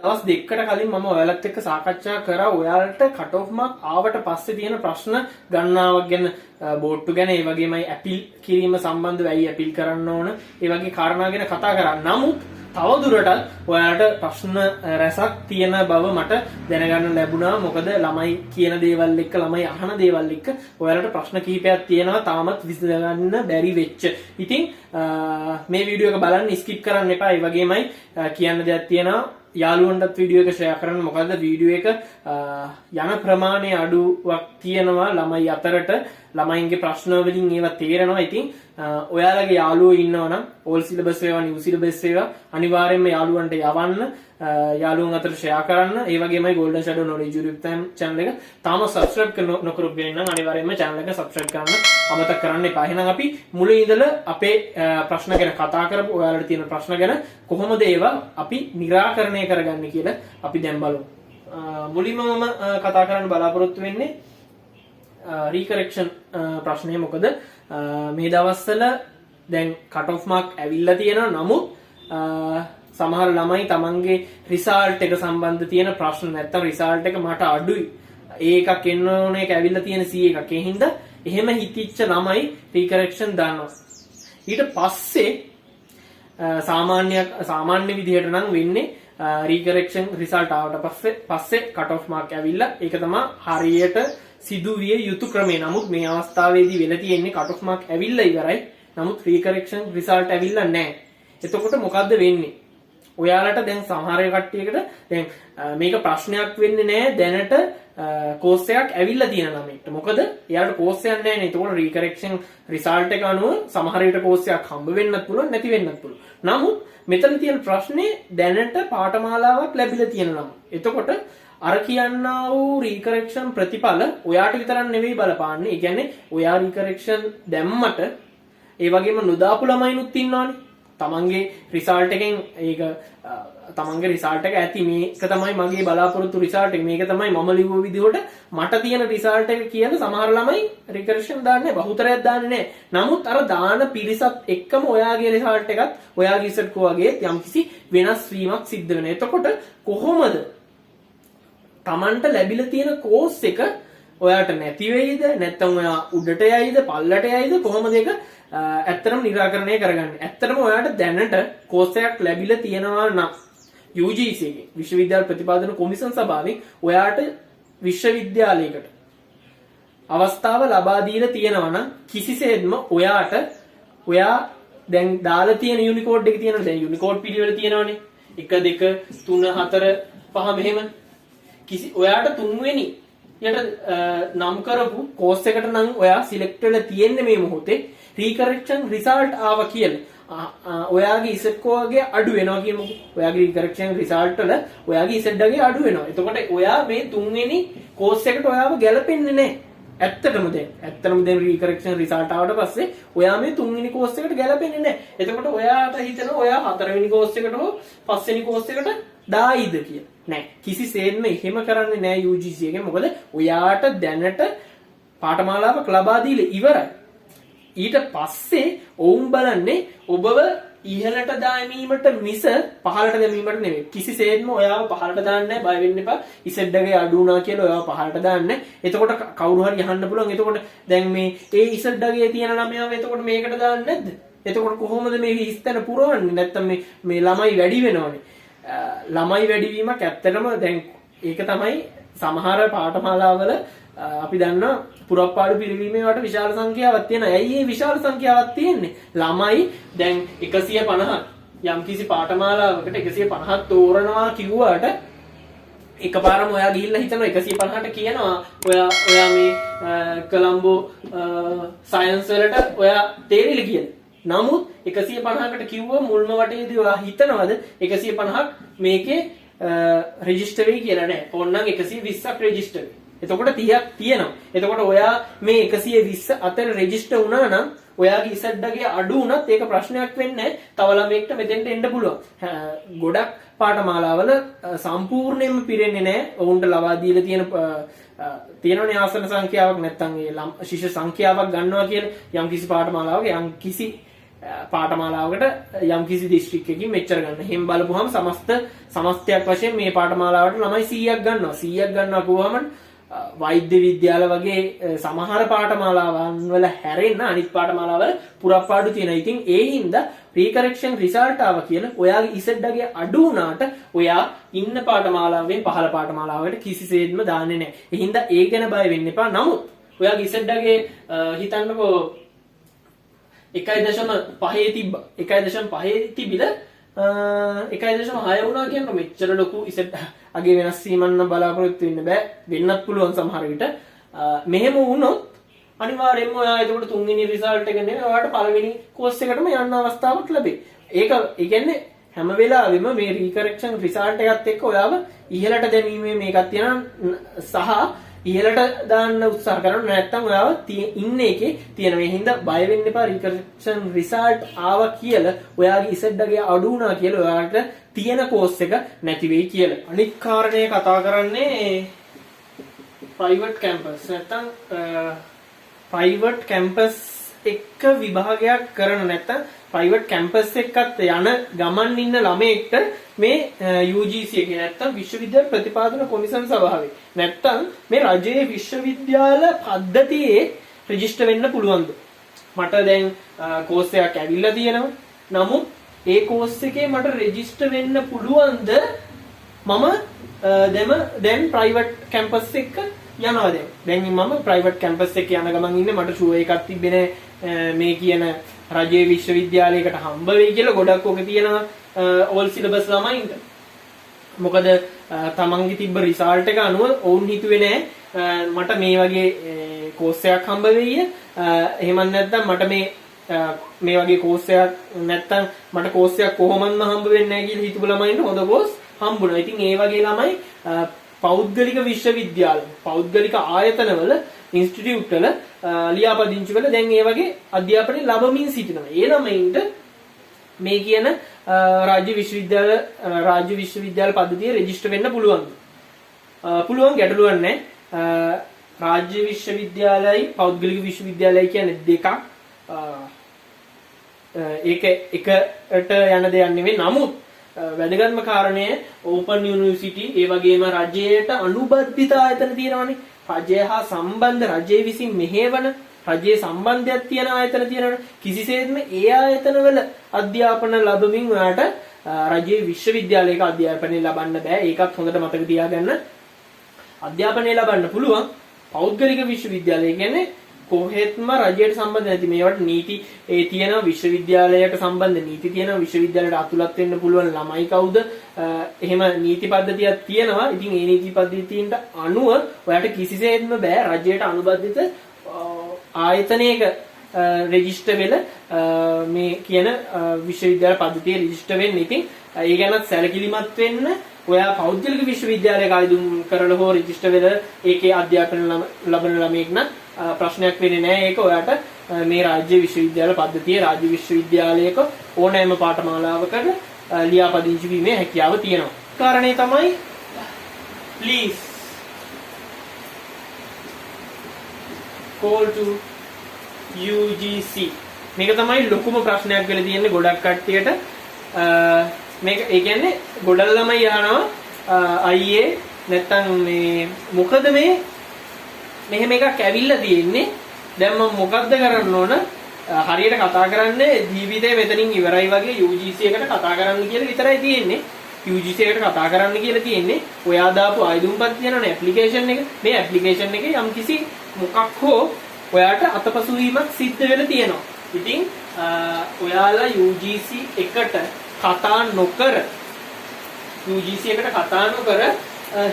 දවස් දෙකකට කලින් මම ඔයාලත් එක්ක සාකච්ඡා කරා ඔයාලට කට් ඔෆ් මාක් ආවට පස්සේ තියෙන ප්‍රශ්න ගණනාවක් ගැන බෝඩ්ටු ගැන ඒ වගේමයි ඇපිල් කිරීම සම්බන්ධව ඇයි ඇපිල් කරන්න ඕන ඒ වගේ කාරණා ගැන කතා කරා. නමුත් තවදුරටත් ඔයාලට ප්‍රශ්න රැසක් තියෙන බව මට දැනගන්න ලැබුණා. මොකද ළමයි කියන දේවල් එක්ක ළමයි අහන දේවල් එක්ක ඔයාලට ප්‍රශ්න කිහිපයක් තියෙනවා තාමත් විසඳගන්න බැරි වෙච්ච. ඉතින් මේ වීඩියෝ එක බලන්න ස්කිප් කරන්න එපා. ඒ වගේමයි කියන්න දෙයක් තියෙනවා. යාළුවන්ටත් වීඩියෝ එක ෂෙයා කරන්න. මොකද වීඩියෝ එක යන ප්‍රමාණය අඩුවක් තියෙනවා ළමයි අතරට. ළමයින්ගේ ප්‍රශ්න වලින් ඒවා තේරෙනවා. ඉතින් ඔයාලගේ යාළුවෝ ඉන්නවනම් ඕල් සිලබස් වේවා නිව් සිලබස් වේවා අනිවාර්යයෙන්ම යාළුවන්ට යවන්න. යාළුවන් අතර ෂෙයා කරන්න. ඒ වගේමයි Golden Shadow Knowledge YouTube channel එක තාම subscribe නොකරපු කෙනෙක් නම් අනිවාර්යයෙන්ම channel එක subscribe කරන්න අමතක කරන්න එපා. එහෙනම් අපි මුලින් ඉඳලා අපේ ප්‍රශ්න ගැන කතා කරමු. ඔයාලට තියෙන ප්‍රශ්න ගැන කොහොමද ඒවා අපි निराකරණය කරගන්නේ කියලා අපි දැන් බලමු. මුලින්ම මම කතා කරන්න බලාපොරොත්තු වෙන්නේ රීකරෙක්ෂන් ප්‍රශ්නය. මොකද මේ දවස්වල දැන් කට් ඔෆ් මාක් ඇවිල්ලා තියෙනවා. නමුත් සමහර ළමයි තමන්ගේ රිසල්ට් එක සම්බන්ධ තියෙන ප්‍රශ්න නැත්තම් රිසල්ට් එක මට අඩුයි ඒ එකක් එන්න ඕන එක ඇවිල්ලා තියෙන C එකක්. ඒ හින්දා එහෙම හිතිච්ච ළමයි රීකරෙක්ෂන් දානවා. ඊට පස්සේ සාමාන්‍ය විදිහට නම් වෙන්නේ රීකරෙක්ෂන් රිසල්ට් ආවට පස්සේ කට් ඔෆ් මාක් ඇවිල්ලා ඒක තමයි හරියට සිදුවිය යුතු ක්‍රමය. නමුත් මේ අවස්ථාවේදී වෙලා තියෙන්නේ කට් ඔෆ් මාක් ඇවිල්ලා ඉවරයි. නමුත් රීකරෙක්ෂන් රිසල්ට් ඇවිල්ලා නැහැ. එතකොට මොකද්ද වෙන්නේ? ඔයාලට දැන් සමහර කට්ටියකට දැන් මේක ප්‍රශ්නයක් වෙන්නේ නැහැ. දැනට කෝස් එකක් ඇවිල්ලා තියෙන ළමයිට. මොකද එයාලට කෝස් එකක් නැහැ නේ. ඒතකොට රීකරෙක්ෂන් රිසල්ට් එක අනුව සමහර විට කෝස් එකක් හම්බ වෙන්නත් පුළුවන් නැති වෙන්නත් පුළුවන්. නමුත් මෙතන තියෙන ප්‍රශ්නේ දැනට පාඨමාලාවක් ලැබිලා තියෙන ළමයි. එතකොට අර කියන්නා වූ රීකරෙක්ෂන් ප්‍රතිඵල ඔයාට විතරක් නෙවෙයි බලපාන්නේ. ඒ කියන්නේ ඔයා රීකරෙක්ෂන් දැම්මට ඒ වගේම නොදාපු ළමයිනුත් ඉන්නවනේ. තමන්ගේ රිසල්ට් එකෙන් ඒක තමන්ගේ රිසල්ට් එක ඇති මේක තමයි මගේ බලාපොරොත්තු රිසල්ට් එක මේක තමයි මම ලිව්ව විදිහට මට තියෙන රිසල්ට් එක කියන සමහර ළමයි රිකරෙක්ෂන් දාන්නේ බහුතරයක් දාන්නේ නැහැ. නමුත් අර දාන පිරිසත් එක්කම ඔයාගේ රිසල්ට් එකත් ඔයාගේ ඉසට් කෝ වගේ යම්කිසි වෙනස් වීමක් සිද්ධ වෙනවා. එතකොට කොහොමද තමන්ට ලැබිලා තියෙන කෝස් එක ඔයාට නැති වෙයිද නැත්නම් ඔයා උඩට යයිද පල්ලට යයිද කොහොමද ඒක ඇත්තටම निराකරණය කරගන්නේ? ඇත්තටම ඔයාට දැනට කෝස් එකක් ලැබිලා තියෙනවා නම් UGC එකේ විශ්වවිද්‍යාල ප්‍රතිපාදන කොමිෂන් සභාවෙන් ඔයාට විශ්වවිද්‍යාලයකට අවස්ථාව ලබා දීලා තියෙනවා නම් කිසිසේත්ම ඔයා දැන් දාලා තියෙන යුනිකෝඩ් එක තියෙනවා. දැන් යුනිකෝඩ් පිළිවෙල තියෙනවානේ 1 2 3 4 5 මෙහෙම. ඔයාට තුන්වෙනි යට නම් කරපු කෝස් එකට නම් ඔයා සිලෙක්ට් වෙලා තියෙන්නේ මේ මොහොතේ රීකරෙක්ෂන් රිසල්ට් ආවා කියලා. ඔයාගේ ඉසෙට් කෝගේ අඩු වෙනවා කියමුකෝ. ඔයාගේ රීකරෙක්ෂන් රිසල්ට් වල ඔයාගේ ඉසෙට් එකේ අඩු වෙනවා. එතකොට ඔයා මේ තුන්වෙනි කෝස් එකට ඔයාව ගැලපෙන්නේ නැහැ. ඇත්තටම දැන් රීකරෙක්ෂන් රිසල්ට් ආවට පස්සේ ඔයා මේ තුන්වෙනි කෝස් එකට ගැලපෙන්නේ නැහැ. එතකොට ඔයාට හිතෙනවා ඔයා හතරවෙනි කෝස් එකට හෝ පස්වෙනි කෝස් එකට දායිද කියලා. නෑ, කිසිසේත්ම එහෙම කරන්නේ නෑ UGC එකෙන්. මොකද ඔයාට දැනට පාඨමාලාවක් ලබා දීලා ඉවරයි. ඊට පස්සේ ඔවුන් බලන්නේ ඔබව ඉහළට දාමීමට මිස පහළට දැමීමට නෙවෙයි. කිසිසේත්ම ඔයාව පහළට දාන්නේ නැහැ. බය වෙන්න එපා. ඉසෙඩ් එකේ අඩු වුණා කියලා ඔයාව පහළට දාන්නේ. එතකොට කවුරු හරි අහන්න පුළුවන්. එතකොට දැන් මේ ඒ ඉසෙඩ් එකේ තියෙන ළමයාව එතකොට මේකට දාන්නේ නැද්ද? එතකොට කොහොමද මේ හිස්තැන පුරවන්නේ? නැත්තම් මේ ළමයි වැඩි වෙනවනේ. ළමයි වැඩිවීමක් ඇත්තටම දැන් ඒක තමයි සමහර පාඨමාලාවල අපි දන්නා පුරප්පාඩු පිරිවීමේ වට විශාල සංඛ්‍යාවක් තියෙනවා. ඇයි මේ විශාල සංඛ්‍යාවක් තියෙන්නේ? ළමයි දැන් 150 යම්කිසි පාඨමාලාවකට 150ක් තෝරනවා කිව්වට එකපාරම ඔයා ගිහිල්ලා හිතනවා 150ට කියනවා ඔයා මේ කොලම්බෝ සයන්ස් වලට ඔයා තේරිලි කියලා. නමුත් 150කට කිව්ව මුල්ම වටේදී ඔයා හිතනවද 150ක් මේකේ රෙජිස්ටර් වෙයි කියලා? නෑ. ඕනනම් 120ක් රෙජිස්ටර් වෙයි. එතකොට 30ක් තියෙනවා. එතකොට ඔයා මේ 120 අතර රෙජිස්ටර් වුණා නම් ඔයාගේ ඉසඩ් එකේ අඩු වුණත් ඒක ප්‍රශ්නයක් වෙන්නේ නැහැ. තව ළමයෙක්ට මෙතෙන්ට එන්න පුළුවන්. ගොඩක් පාඨමාලාවල සම්පූර්ණයෙන්ම පිරෙන්නේ නැහැ. ඔවුන්ට ලබා දීලා තියෙනවනේ ආසන සංඛ්‍යාවක් නැත්නම් ඒ ශිෂ්‍ය සංඛ්‍යාවක් ගන්නවා කියලා යම් කිසි පාඨමාලාවක යම් කිසි පාඨමාලාවකට යම්කිසි දිස්ත්‍රික් එකකින් මෙච්චර ගන්න. එහෙම බලපුවහම සමස්තයක් වශයෙන් මේ පාඨමාලාවට ළමයි 100ක් ගන්නවා. 100ක් ගන්නවා කියවහම වෛද්‍ය විද්‍යාල වගේ සමහර පාඨමාලාවන් වල හැරෙන්න අනිත් පාඨමාලාවල පුරප්පාඩු තියෙනවා. ඉතින් ඒ හින්දා රීකරෙක්ෂන් රිසල්ට් ආවා කියලා ඔයාගේ ඉසෙඩ්ඩගේ අඩු වුණාට ඔයා ඉන්න පාඨමාලාවෙන් පහළ පාඨමාලාවකට කිසිසේත්ම දාන්නේ නැහැ. ඒ හින්දා ඒ ගැන බය වෙන්න එපා. නමුත් ඔයාගේ ඉසෙඩ්ඩගේ හිතන්නකෝ 1.5 තිබ්බා. 1.5 තිබිලා 1.6 වුණා කියනකොට මෙච්චර ලොකු ඉසෙට් අගේ වෙනස් වීමන්න බලාපොරොත්තු වෙන්න බෑ. වෙන්නත් පුළුවන් සමහර විට. මෙහෙම වුණොත් අනිවාර්යයෙන්ම ඔයා එතකොට තුන්වෙනි රිසල්ට් එක නෙමෙයි ඔයාට පළවෙනි කෝස් එකටම යන්න අවස්ථාවක් ලැබේ. ඒක ඒ කියන්නේ හැම වෙලාවෙම මේ රීකරෙක්ෂන් රිසල්ට් එකත් එක්ක ඔයාව ඉහළට දැමීමේ මේකක් තියෙනවා සහ ඉහළට දාන්න උත්සාහ කරන්න නැත්නම් ඔයාව ඉන්න එකේ තියෙන මේ හින්දා බය වෙන්න එපා. රීකරෙක්ෂන් රිසල්ට් ආවා කියලා ඔයාගේ ඉසෙඩ්ඩගේ අඩු වුණා කියලා ඔයාට තියෙන කෝස් එක නැති වෙයි කියලා. අනිත් කාරණේ කතා කරන්නේ ප්‍රයිවට් කැම්පස් නැත්නම් ප්‍රයිවට් කැම්පස් එක විභාගයක් කරන නැත්නම් ප්‍රයිවට් කැම්පස් එකකට යන ගමන් ඉන්න ළමයෙක්ට මේ UGC එකේ නැත්නම් විශ්වවිද්‍යාල ප්‍රතිපාදන කොමිසම් සභාවේ නැත්නම් මේ රජයේ විශ්වවිද්‍යාල පද්ධතියේ රෙජිස්ටර් වෙන්න පුළුවන්ද? මට දැන් කෝස් එකක් ඇවිල්ලා තියෙනවා. නමුත් ඒ කෝස් එකේ මට රෙජිස්ටර් වෙන්න පුළුවන්ද? මම දැන් ප්‍රයිවට් කැම්පස් එක යනවා දැන් මම ප්‍රයිවට් කැම්පස් එකේ යන ගමන් ඉන්නේ මට ෂුවර් එකක් තිබෙන්නේ මේ කියන රජයේ විශ්වවිද්‍යාලයකට හම්බ වෙයි කියලා ගොඩක් ඔක තියෙනවා ඕල් සිලබස් ළමයින්ට. මොකද තමන්ගේ තිබ්බ රිසල්ට් එක අනුව ඔවුන් හිතුවේ නෑ මට මේ වගේ කෝස් එකක් හම්බ වෙයි. එහෙම නැත්නම් මට මේ වගේ කෝස් එකක් නැත්නම් මට කෝස් එකක් කොහොමන්ම හම්බ වෙන්නේ නැහැ කියලා හිතපු ළමයින්ට හොඳ කෝස් හම්බුණා. ඉතින් ඒ වගේ ළමයි පෞද්ගලික විශ්වවිද්‍යාල පෞද්ගලික ආයතනවල ඉන්ස්ටිටියුට් වල ලියාපදිංචි වල දැන් ඒ වගේ අධ්‍යාපනය ලැබමින් සිටිනවා. ඒ ළමයින්ට මේ කියන රාජ්‍ය විශ්වවිද්‍යාල පද්ධතියේ රෙජිස්ටර් වෙන්න පුළුවන්. පුළුවන් ගැටලුවක් නැහැ. රාජ්‍ය විශ්වවිද්‍යාලයයි පෞද්ගලික විශ්වවිද්‍යාලයයි කියන්නේ දෙකක්. ඒක එකට යන දෙයක් නෙවෙයි. නමුත් වැදගත්ම කාරණය ඕපන් යුනිවර්සිටි ඒ වගේම රජයට අනුබද්ධිත ආයතන තියෙනවානේ. රජය හා සම්බන්ධ රජයේ විසින් මෙහෙවන රජයේ සම්බන්ධයක් තියෙන ආයතන තියෙනවානේ. කිසිසේත්ම ඒ ආයතනවල අධ්‍යාපන ලැබමින් ඔයාට රජයේ විශ්වවිද්‍යාලයක අධ්‍යාපනය ලබන්න බෑ. ඒකත් හොඳට මතක තියාගන්න. අධ්‍යාපනය ලබන්න පුළුවන් පෞද්ගලික විශ්වවිද්‍යාලය කියන්නේ කොහෙත්ම රජයට සම්බන්ධ නැති මේවට නීති තියෙන විශ්වවිද්‍යාලයට සම්බන්ධ නීති තියෙන විශ්වවිද්‍යාලයට අතුලත් වෙන්න පුළුවන් ළමයි කවුද එහෙම නීති පද්ධතියක් තියෙනවා. ඉතින් ඒ නීති පද්ධතියින්ට අනුව ඔයාට කිසිසේත්ම බෑ රජයට අනුබද්ධිත ආයතනයක රෙජිස්ටර් වෙලා මේ කියන විශ්වවිද්‍යාල පද්ධතියේ රෙජිස්ටර් වෙන්න. ඉතින් ඒ ගැනත් සැලකිලිමත් වෙන්න. ඔයා පෞද්ගලික විශ්වවිද්‍යාලයක ආයුම් කරලා හෝ රෙජිස්ටර් වෙලා ඒකේ අධ්‍යාපන ලබන ළමයෙක් නම් ප්‍රශ්නයක් වෙන්නේ නැහැ. ඒක ඔයාට මේ රාජ්‍ය විශ්වවිද්‍යාල පද්ධතියේ රාජ්‍ය විශ්වවිද්‍යාලයක ඕනෑම පාඨමාලාවකට ලියාපදිංචි වීමේ හැකියාව තියෙනවා. කාරණේ තමයි please call to UGC. මේක තමයි ලොකුම ප්‍රශ්නයක් වෙලා තියෙන්නේ ගොඩක් කට්ටියට. මේක ඒ කියන්නේ ගොඩක් ළමයි අහනවා අයියේ නැත්තම් මේ මොකද මේ මෙහෙම එකක් ඇවිල්ලා තියෙන්නේ දැන් මම මොකද්ද කරන්න ඕන හරියට කතා කරන්නේ ජීවිතේ මෙතනින් ඉවරයි වගේ UGC එකට කතා කරන්න කියලා විතරයි තියෙන්නේ. UGC එකට කතා කරන්න කියලා තියෙන්නේ ඔයා දාපු ආයුම්පත් තියෙනනේ ඇප්ලිකේෂන් එක. මේ ඇප්ලිකේෂන් එකේ යම්කිසි මොකක් හෝ ඔයාට අතපසු වීමක් සිද්ධ වෙලා තියෙනවා. ඉතින් ඔයාලා UGC එකට කතා නොකර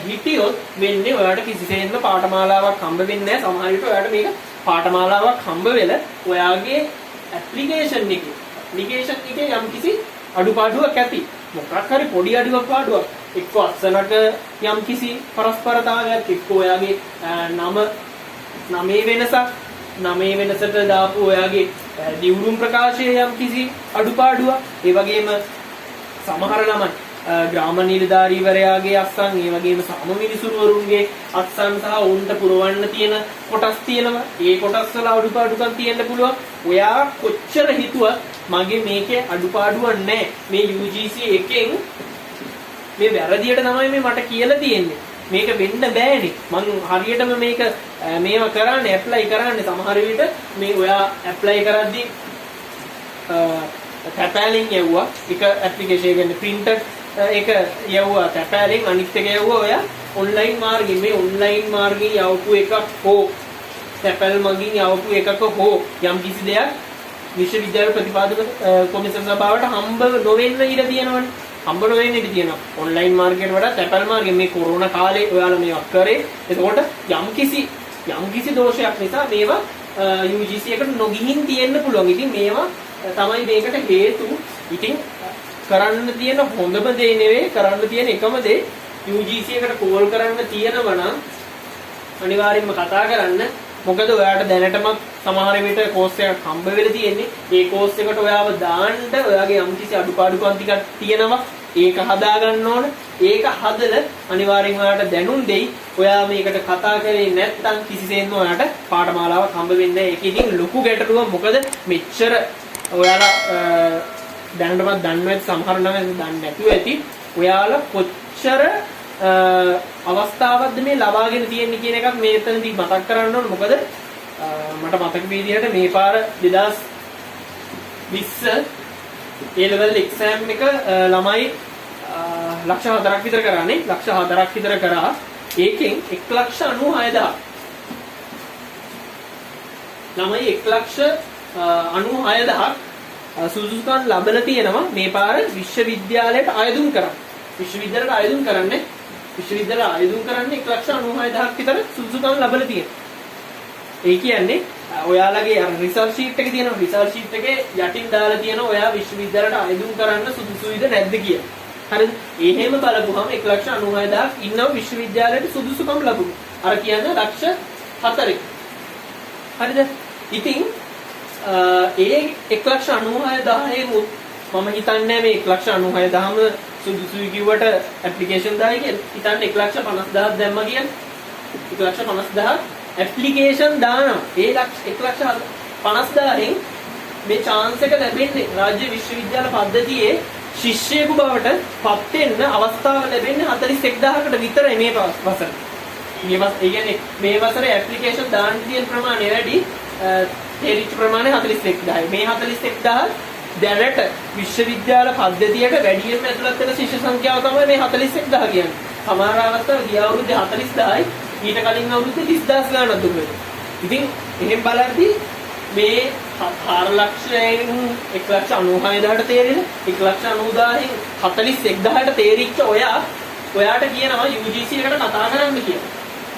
හිටියොත් වෙන්නේ ඔයාට කිසිසේත්ම පාඨමාලාවක් හම්බ වෙන්නේ නැහැ. සමහර විට ඔයාට මේක පාඨමාලාවක් හම්බ වෙලා ඔයාගේ ඇප්ලිකේෂන් එකේ යම්කිසි අඩුපාඩුවක් ඇති. මොකක් හරි පොඩි අඩුපාඩුවක් එක්ක අස්සනට යම්කිසි පරස්පරතාවයක් එක්ක ඔයාගේ නමේ වෙනසට දාපු ඔයාගේ දියුණුම් ප්‍රකාශයේ යම්කිසි අඩුපාඩුවක්. ඒ වගේම සමහර ළමයි ග්‍රාම නිලධාරීවරයාගේ අත්සන්, ඒ වගේම සාම මිනිසුරුවරුන්ගේ අත්සන් සහ උන්ට පුරවන්න තියෙන කොටස් තියෙනවා. ඒ කොටස් වල අඩුපාඩුකම් තියෙන්න පුළුවන්. ඔයා කොච්චර හිතුවත් මගේ මේකේ අඩුපාඩුවක් නැහැ. මේ UGC එකෙන් මේ වැරදියට තමයි මේ මට කියලා තියෙන්නේ. මේක වෙන්න බෑනේ. මං හරියටම මේක මේවා කරන්නේ ඇප්ලයි කරන්නේ සමහර විට මේ ඔයා ඇප්ලයි කරද්දී තැපෑලින් යවුවා එක ඇප්ලිකේෂන් එකෙන් printed එක යවුවා තැපෑලින් අනිත් එක යවුවා ඔයා ඔන්ලයින් මාර්ගයෙන් මේ ඔන්ලයින් මාර්ගයෙන් යවපු එකක් හෝ තැපෑල් මගින් යවපු එකක හෝ යම් කිසි දෙයක් විශ්වවිද්‍යාල ප්‍රතිපාදක කොමිසම සභාවට හම්බ නොවෙන්න ඉඩ තියෙනවනේ. හම්බ නොවෙන්න ඉඩ තියෙනවා. ඔන්ලයින් මාර්ගයට වඩා තැපැල් මාර්ගයෙන් මේ කොරෝනා කාලේ ඔයාලා මේවා කරේ. එතකොට යම්කිසි දෝෂයක් නිසා මේවා UGC එකට නොගිහින් තියෙන්න පුළුවන්. ඉතින් මේවා තමයි මේකට හේතු. ඉතින් කරන්න තියෙන හොඳම දේ නෙවෙයි, කරන්න තියෙන එකම දේ UGC එකට කෝල් කරන්න තියෙනවා නම් අනිවාර්යයෙන්ම කතා කරන්න. මොකද ඔයාට දැනටමත් සමහර විට කෝස් එකක් හම්බ වෙලා තියෙන්නේ. ඒ කෝස් එකට ඔයාව දාන්න ඔයාගේ යම්කිසි අඩුපාඩුකම් ටිකක් තියෙනවා. ඒක හදා ගන්න ඕන. ඒක හදලා අනිවාර්යෙන් ඔයාට දැනුම් දෙයි. ඔයා මේකට කතා කරේ නැත්නම් කිසිසේත්ම ඔයාට පාඨමාලාවක් හම්බ වෙන්නේ නැහැ. ඒක ඉතින් ලොකු ගැටලුවක්. මොකද මෙච්චර ඔයාලා දැනටමත් දන්නේ නැති සමහර නම් දන්නේ නැතුව ඇති. ඔයාලා කොච්චර අවස්ථාවක්ද මේ ලබාගෙන තියෙන්නේ කියන එකත් මේතනදී මතක් කරන්න ඕන. මොකද මට මතක විදිහට මේ පාර 2020 A level exam එක ළමයි ලක්ෂ 4ක් විතර කරානේ. ලක්ෂ 4ක් විතර කරා. ඒකෙන් 1,96,000 ළමයි 1,96,000ක් සුදුසුකම් ලැබලා තියෙනවා මේ පාර විශ්වවිද්‍යාලයට ආයුධම් කරා. විශ්වවිද්‍යාලයට ආයුධම් කරන්නේ 1,96,000ක් විතර සුදුසුකම් ලැබලා තියෙනවා. ඒ කියන්නේ ඔයාලගේ රිසල්ට් ෂීට් එකේ තියෙන රිසල්ට් ෂීට් එකේ යටින් දාලා තියෙන ඔයා විශ්වවිද්‍යාලයට ආයුධම් කරන්න සුදුසුයිද නැද්ද කියලා. හරිද? එහෙම බලපුවම 1,96,000ක් ඉන්නව විශ්වවිද්‍යාලයට සුදුසුකම් ලැබුණා. අර කියන්නේ ලක්ෂ 4ක්. හරිද? ඉතින් ඒ 1,96,000 මම හිතන්නේ මේ 1,96,000ම සුදුසුයි කිව්වට ඇප්ලිකේෂන් දායි කියලා. හිතන්න 1,50,000ක් දැම්මා කියන්නේ 1,50,000 ඇප්ලිකේෂන් දානවා. ඒ 1,50,000න් මේ chance එක ලැබෙන්නේ රාජ්‍ය විශ්වවිද්‍යාල පද්ධතියේ ශිෂ්‍යයෙකු බවට පත් වෙන්න අවස්ථාව ලැබෙන්නේ 41,000කට විතරයි මේ වසරේ. ඒ කියන්නේ මේ වසරේ ඇප්ලිකේෂන් දාන්න තියෙන ප්‍රමාණය වැඩි. තේරිච්ච ප්‍රමාණය 41,000යි. මේ 41,000 දැනට විශ්වවිද්‍යාල පද්ධතියට වැඩියෙන්ම ඇතුළත් වෙන ශිෂ්‍ය සංඛ්‍යාව තමයි මේ 41,000 කියන්නේ. සමහර අවස්ථාවල ගිය අවුරුද්දේ 40,000යි ඊට කලින් අවුරුද්දේ 30,000 ගණනක් දුන්නා. ඉතින් එහෙන් බලද්දී මේ 4,00,000න් 1,96,000ට තේරෙන 1,90,000න් 41,000ට තේරිච්ච ඔයාට කියනවා UGC එකට කතා කරන්න කියලා.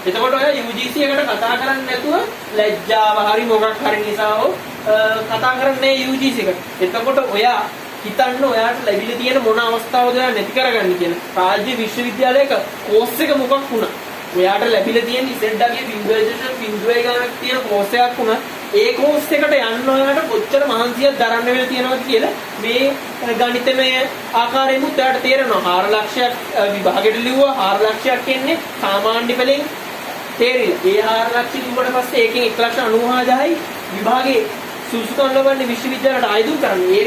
එතකොට ඔයා UGC එකට කතා කරන්නේ නැතුව ලැජ්ජාව හරි මොකක් හරි නිසා කතා කරන්නේ UGC එකට. එතකොට ඔයා හිතන්න ඔයාට ලැබිලා තියෙන මොන අවස්ථාවද ඔයා නැති කරගන්නේ කියලා. රාජ්‍ය විශ්වවිද්‍යාලයක කෝස් එක මොකක් වුණා? ඔයාට ලැබිලා තියෙන ඉසෙඩ්ඩාගේ බිඳුවේ ගානක් තියෙන කෝස් එකක් වුණා. ඒ කෝස් එකට යන්න ඔයාට කොච්චර මහන්සියක් දරන්න වෙලා තියෙනවද කියලා මේ ගණිතමය ආකාරයෙන් උත්තරට තේරෙනවා. 4,00,000ක් විභාගෙට ලිව්වා. 4,00,000ක් එන්නේ සාමාන්‍ය පෙළෙන් තේරිලා. ඒ 4,00,000 ලිව්වට පස්සේ ඒකෙන් 1,96,000යි විභාගේ සුසුකම් ලබන්නේ විශ්වවිද්‍යාලයට ආයුධ කරන්නේ. ඒ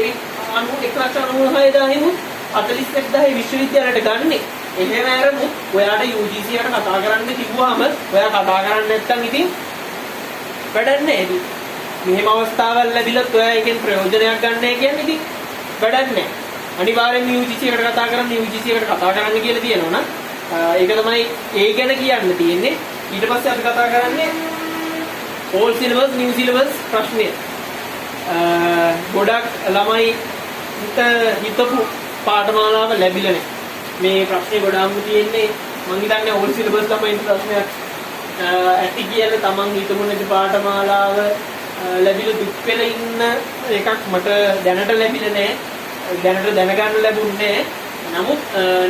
1,96,000න් 41,000 විශ්වවිද්‍යාලයට ගන්නෙ. එහෙම ආරමුත් ඔයාට UGC එකට කතා කරන්න කිව්වහම ඔයා කතා කරන්නේ නැත්නම් ඉතින් වැඩක් නැහැ. මෙහෙම අවස්ථාවල් ලැබිලත් ඔයා එකෙන් ප්‍රයෝජනයක් ගන්න නැහැ කියන්නේ ඉතින් වැඩක් නැහැ. අනිවාර්යෙන්ම UGC එකට කතා කරන්න UGC එකට කතා කරන්න කියලා තියෙනවනම් ඒක තමයි ඒ ගැන කියන්න තියෙන්නේ. ඊට පස්සේ අපි කතා කරන්නේ old syllabus new syllabus ප්‍රශ්නය. ගොඩක් ළමයි හිතපු පාඨමාලාව ලැබිලා නැහැ. මේ ප්‍රශ්නේ ගොඩාක්ම තියෙන්නේ මම හිතන්නේ old syllabus ළමයින්ට ප්‍රශ්නයක් ඇති කියලා තමන් හිතමු නැති පාඨමාලාව ලැබිලා දුක් වෙලා ඉන්න එකක් මට දැනට ලැබිලා නැහැ. දැනට දැනගන්න ලැබුණේ නැහැ. නමුත්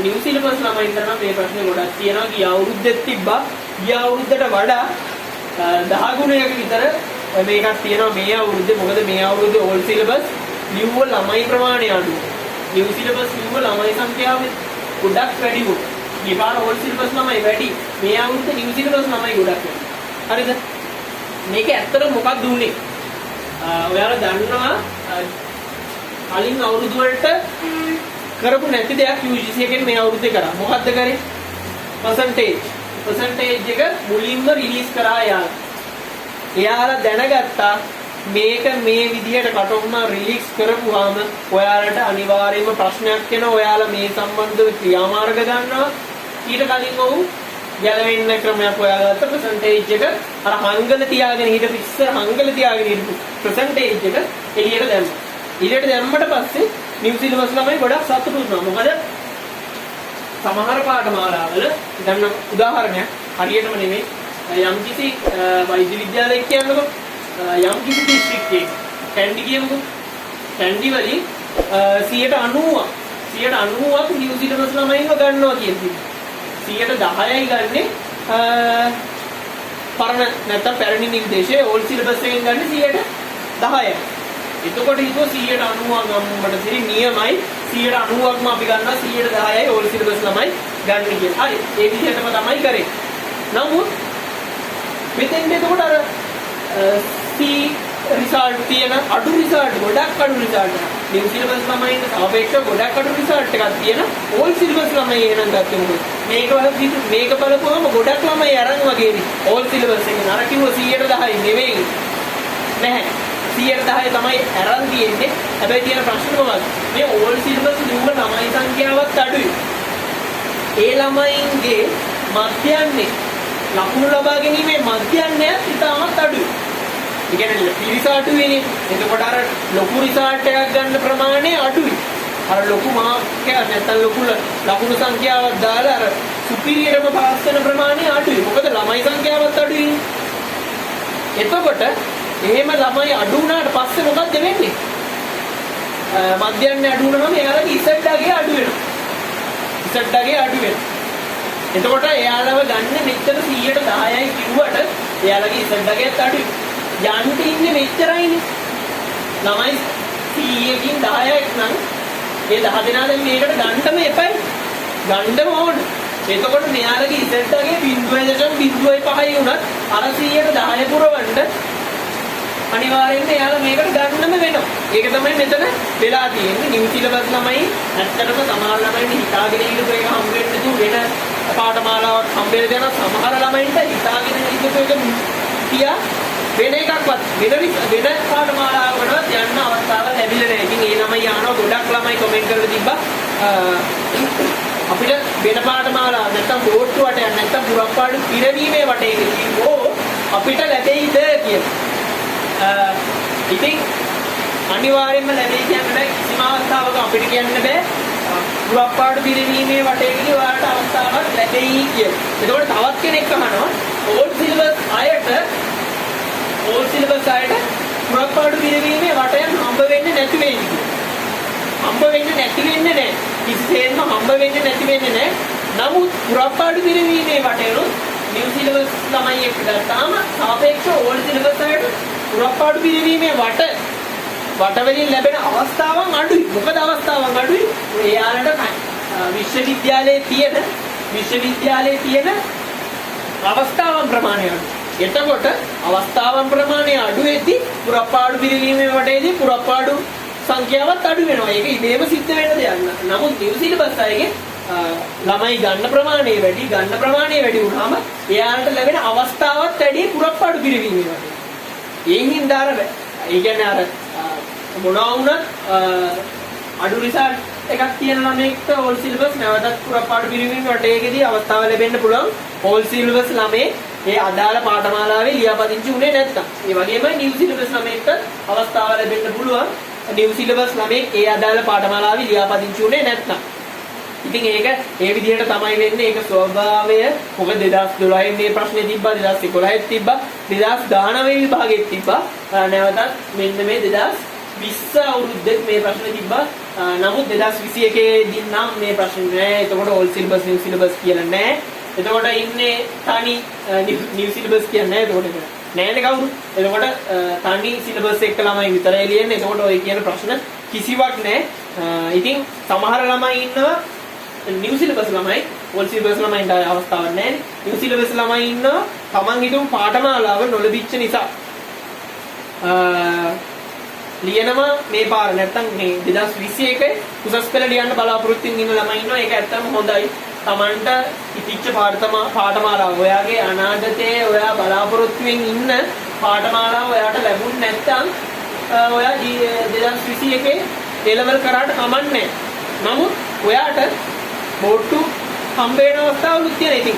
new syllabus ළමයින්ට නම් මේ ප්‍රශ්නේ ගොඩක් තියෙනවා. ගිය අවුරුද්දෙත් තිබ්බා. ගිය අවුරුද්දට වඩා 10 ගුණයක විතර මේකක් තියෙනවා මේ අවුරුද්දේ. මොකද මේ අවුරුද්දේ old syllabus ලිව්ව ළමයි ප්‍රමාණය අඩුයි. new syllabus ලිව්ව ළමයි සංඛ්‍යාව ගොඩක් වැඩි වුණා. මේ පාර ඕල් සිලබස් ළමයි වැඩි. මේ අවුරුද්ද නිව් සිලබස් ළමයි ගොඩක් වැඩි. හරිද? මේක ඇත්තට මොකක්ද උනේ? ඔයාලා දන්නවා කලින් අවුරුදු වලට කරපු නැති දෙයක් UGC එකෙන් මේ අවුරුද්දේ කරා. මොකද්ද කරේ? percentage එක මුලින්ම රිලීස් කරා යාලා. එයාලා දැනගත්තා මේක මේ විදිහට කට් ඔෆ් මාක් රිලීස් කරපුවාම ඔයාලට අනිවාර්යයෙන්ම ප්‍රශ්නයක් එනවා. ඔයාලා මේ සම්බන්ධව ක්‍රියාමාර්ග ගන්නවා. ඊට කලින් ඔව් ගැලවෙන්න ක්‍රමයක් හොයාගත්ත percentage එක අර හංගල තියාගෙන හිටපු ඉස්සර හංගල තියාගෙන හිටපු percentage එක එළියට දැම්මා. එළියට දැම්මට පස්සේ නිව් සිලබස් ළමයි ගොඩක් සතුටු වුණා. මොකද සමහර පාඨමාලාවල දැන් උදාහරණයක් හරියටම නෙමෙයි යම්කිසි වෛද්‍ය විද්‍යාලයක් කියන්නකො යම්කිසි දිස්ත්‍රික්කයක කැන්ඩි කියමුකෝ කැන්ඩි වලින් 90%ක් නිව් සිලබස් ළමයින්ව ගන්නවා කියන්නේ 10%යි ගන්නෙ පරණ නැත්නම් පැරණි නිර්දේශයේ ඕල් සිලබස් එකෙන් ගන්න 10%යි. එතකොට හිතුවා 90%ක් ගන්නවට සිරි නියමයි 90%ක්ම අපි ගන්නවා 10%යි ඕල් සිලබස් ළමයි ගන්න කියලා. හරි. ඒ විදිහටම තමයි කරේ. නමුත් මෙතෙන් එතකොට අර C රිසල්ට් තියෙන අඩු රිසල්ට් ගොඩක් අඩු රිසල්ට් නිව් සිලබස් ළමයින්ට සාපේක්ෂව ගොඩක් අඩු රිසල්ට් එකක් තියෙන ඕල් සිලබස් ළමයි එනන් ගත්තේ මොකද මේක බලපුවම ගොඩක් ළමයි අරන් වගේනේ ඕල් සිලබස් එකෙන් අර කිව්ව 10% නෙවෙයි නැහැ 10% තමයි අරන් තියෙන්නේ හැබැයි තියෙන ප්‍රශ්නේ මොකක්ද මේ ඕල් සිලබස් ලියුම ළමයි සංඛ්‍යාවත් අඩුයි ඒ ළමයින්ගේ මධ්‍යන්නේ ලකුණු ලබා ගැනීමේ මධ්‍යන්නයත් ඉතාමත් අඩුයි. ඒ කියන්නේ රිසල්ට් අඩුයිනේ. එතකොට අර ලොකු රිසල්ට් එකක් ගන්න ප්‍රමාණය අඩුයි. අර ලොකු මාක් එක නැත්නම් ලොකු ලකුණු සංඛ්‍යාවක් දාලා අර සුපීරියර්ම පාස් වෙන ප්‍රමාණය අඩුයි. මොකද ළමයි සංඛ්‍යාවත් අඩුයි. එතකොට එහෙම ළමයි අඩු වුණාට පස්සේ මොකක්ද වෙන්නේ? මධ්‍යන්නේ අඩු වුණාම එයාලගේ ඉසඩ්ඩගේ අඩු වෙනවා. ඉසඩ්ඩගේ අඩු වෙනවා. එතකොට එයාලව ගන්න මෙච්චර 10%යි කිව්වට එයාලගේ ඉසඩ්ඩගේත් අඩුයි. යන්න ඉන්නේ මෙච්චරයිනේ. ළමයි 100කින් 10ක් නම් ඒ 10 දෙනා දැන් මේකට ගන්නම එපයි. ගන්නම ඕන. එතකොට මෙයාලගේ ඉසඩ්ඩගේ 0.05යි වුණත් අර 100ට 10 පුරවන්න අනිවාර්යෙන්ම එයාලා මේකට ගන්නම වෙනවා. ඒක තමයි මෙතන වෙලා තියෙන්නේ. නිව් සිලබස් ළමයි ඇත්තටම සමහර ළමයින්ට හිතාගෙන ඉඳපු එක හම් වෙන්නේ තු වෙන පාඨමාලාවක් හම්බෙලා දෙන සමහර ළමයින්ට හිතාගෙන ඉඳපු එක තියා වෙන එකක්වත් වෙන පාඨමාලාවකටවත් යන්න අවස්ථාවක් ලැබිලා නැහැ. ඉතින් ඒ ළමයි යනවා ගොඩක් ළමයි කමෙන්ට් කරලා තිබ්බා අපිට වෙන පාඨමාලාවක් නැත්තම් බෝඩ් වට යන්න නැත්තම් පුරප්පාඩු පිරවීමේ වටේකදී අපිට ලැබෙයිද කියලා. ඉතින් අනිවාර්යයෙන්ම ලැබෙයි කියන්න බෑ කිසිම අවස්ථාවක අපිට කියන්න බෑ පුරප්පාඩු පිරවීමේ වටේකදී ඔයාලට අවස්ථාවක් ලැබෙයි කියලා. එතකොට තවත් කෙනෙක් අහනවා ඕල් සිලබස් අයට පුරප්පාඩු පිරවීමේ වටයන් හම්බ වෙන්නේ නැති වෙයි කියලා. හම්බ වෙන්නේ නැති වෙන්නේ නැහැ. කිසිසේත්ම හම්බ වෙන්නේ නැති වෙන්නේ නැහැ. නමුත් පුරප්පාඩු පිරවීමේ වටේනොත් නිව් සිලබස් ළමයි එක්ක ගත්තාම සාපේක්ෂව ඕල් සිලබස් වලට පුරප්පාඩු පිරවීමේ වටවලින් ලැබෙන අවස්ථාවන් අඩුයි. මොකද අවස්ථාවන් අඩුයි? එයාලට විශ්වවිද්‍යාලයේ තියෙන අවස්ථාවන් ප්‍රමාණය අඩුයි. එතකොට අවස්ථාවන් ප්‍රමාණය අඩු වෙද්දී පුරප්පාඩු පිරවීමේ වටේදී පුරප්පාඩු සංඛ්‍යාවත් අඩු වෙනවා. ඒක ඉබේම සිද්ධ වෙන දෙයක්. නමුත් නිව් සිලබස් අයගේ ළමයි ගන්න ප්‍රමාණය වැඩි වුණාම එයාලට ලැබෙන අවස්ථාවත් වැඩි පුරප්පාඩු පිරවීමේ වටේ. ඒ හින්දා අර ඒ කියන්නේ අර මොනවා වුණත් අඩු රිසල්ට් එකක් තියෙන ළමෙක්ට ඕල් සිලබස් නැවතත් පුරප්පාඩු පිරවීමේ වටේකදී අවස්ථාව ලැබෙන්න පුළුවන්. ඕල් සිලබස් ළමේ ඒ අදාළ පාඨමාලාවේ ලියාපදිංචි උනේ නැත්තම්. ඒ වගේම නිව් සිලබස් ළමෙක්ට අවස්ථාව ලැබෙන්න පුළුවන්. නිව් සිලබස් ළමේ ඒ අදාළ පාඨමාලාවේ ලියාපදිංචි උනේ නැත්තම්. ඉතින් ඒක ඒ විදිහට තමයි වෙන්නේ. ඒක ස්වභාවය. මොකද 2012 මේ ප්‍රශ්නේ තිබ්බා, 2011 තිබ්බා, 2019 විභාගෙත් තිබ්බා. නැවතත් මෙන්න මේ 2020 අවුරුද්දේ මේ ප්‍රශ්නේ තිබ්බා. නමුත් 2021 දී නම් මේ ප්‍රශ්නේ නෑ. එතකොට ඕල් සිලබස් නිව් සිලබස් කියලා නෑ. එතකොට ඉන්නේ තනි නිව් සිලබස් කියන්නේ නෑ. එතකොට නෑනේ කවුරු. එතකොට තනි සිලබස් එක ළමයි විතරයි ලියන්නේ. එතකොට ඔය කියන ප්‍රශ්න කිසිවක් නෑ. ඉතින් සමහර ළමයි ඉන්නවා නිව් සිලබස් ළමයි ඕල් සිලබස් ළමයින්ට අවස්ථාවක් නැහැ. නිව් සිලබස් ළමයි ඉන්නවා තමන් හිතමු පාඨමාලාව නොලැබිච්ච නිසා. ලියනවා මේ පාර නැත්තම් මේ 2021 උසස් පෙළ ලියන්න බලාපොරොත්තු වෙන ළමයි ඉන්නවා. ඒක ඇත්තම හොඳයි. තමන්ට ඉතිච්ච පාඨමාලාව ඔයාගේ අනාගතයේ ඔයා බලාපොරොත්තුෙන් ඉන්න පාඨමාලාව ඔයාට ලැබුණ නැත්තම් ඔයා 2021 A level කරාට කමන්නේ. නමුත් ඔයාට බෝඩ්ටු හම්බ වෙන අවස්ථාවලුත් තියෙනවා. ඉතින්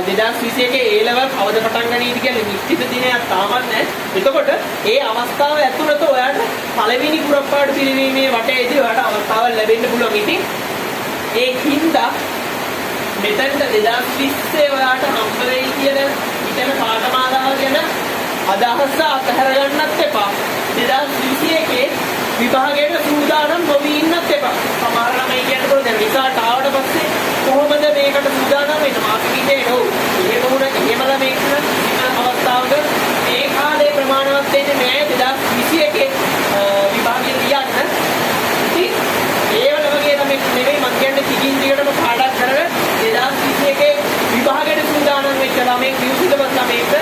2021 A level කවද පටන් ගන්නේද කියන්නේ නිශ්චිත දිනයක් තාමත් නැහැ. එතකොට ඒ අවස්ථාව ඇතුළත ඔයාට පළවෙනි පුරප්පාඩු පිළිවීමේ වටේදී ඔයාට අවස්ථාවක් ලැබෙන්න පුළුවන්. ඉතින් ඒකින්ද මෙතනට 2020 ඔයාට හම්බ වෙයි කියන හිතන පාඨමාලාව ගැන අදහස අතහැර ගන්නත් එපා. 2021 විභාගයට සූදානම් නොවී ඉන්නත් එපා. සමහර ළමයි කියනකොට දැන් රිසල්ට් ආවට පස්සේ කොහොමද මේකට සූදානම් වෙන්නේ? මාත් කිව්වේ නෝ. එහෙම වුණා එහෙම ළමයි ඉන්න අවස්ථාවක මේ කාලේ ප්‍රමාණවත් වෙන්නේ නැහැ 2021 විභාගයේ ලියන්න. ඉතින් ඒ වගේ තමයි නෙවෙයි මම කියන්නේ ටිකින් ටිකටම පාඩම් කරගෙන 2021 විභාගයට සූදානම් වෙච්ච ළමයි නිව් සිලබස් ළමයිට